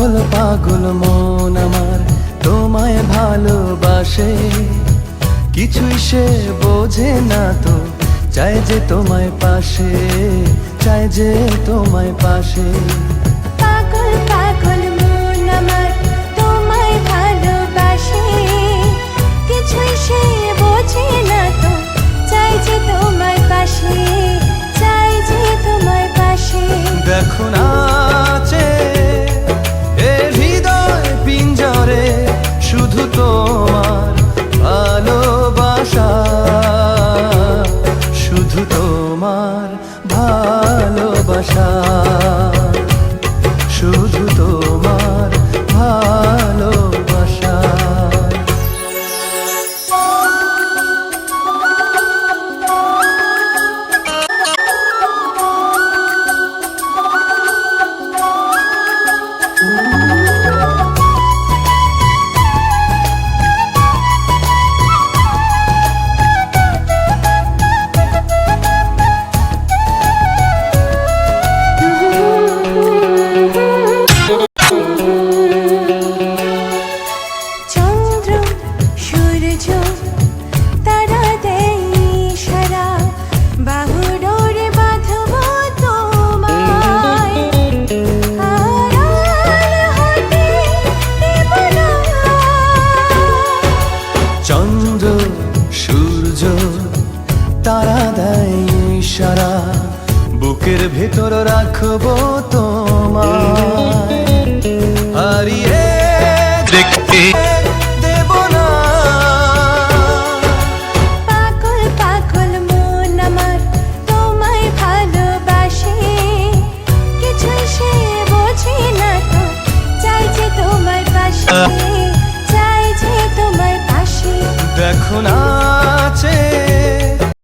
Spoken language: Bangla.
পাগল পাগল মন আমার তোমায় ভালোবাসে, কিছুই সে বোঝে না তো, চাই যে তোমায় পাশে, চাই যে তোমায় পাশে। পাগল পাগল মন আমার তোমায় ভালোবাসে, কিছুই সে বোঝে না তো, চাই যে তোমায় পাশে, চাই যে তোমায় পাশে। দেখো নাচে এ হৃদয় পিঞ্জরে, শুধু তোমার ভালোবাসা, শুধু তোমার ভালোবাসা, শুধু তোমার ভালোবাসা। চন্দ্র সূর্য তারা দেয় ইশারা, বাহুডোরে বাঁধব তোমায়, আড়াল হতে দেব না। চন্দ্র সূর্য তারা দেয় ইশারা, বুকের ভেতর রাখবো তোমায়, হারিয়ে দেখতে দেব না। পাগল পাগল মন আমার তোমায় ভালোবাসে, কিছুই সে বোঝে না তো, চাই যে তোমায় পাশে, চাই যে তোমায় পাশে। দেখো না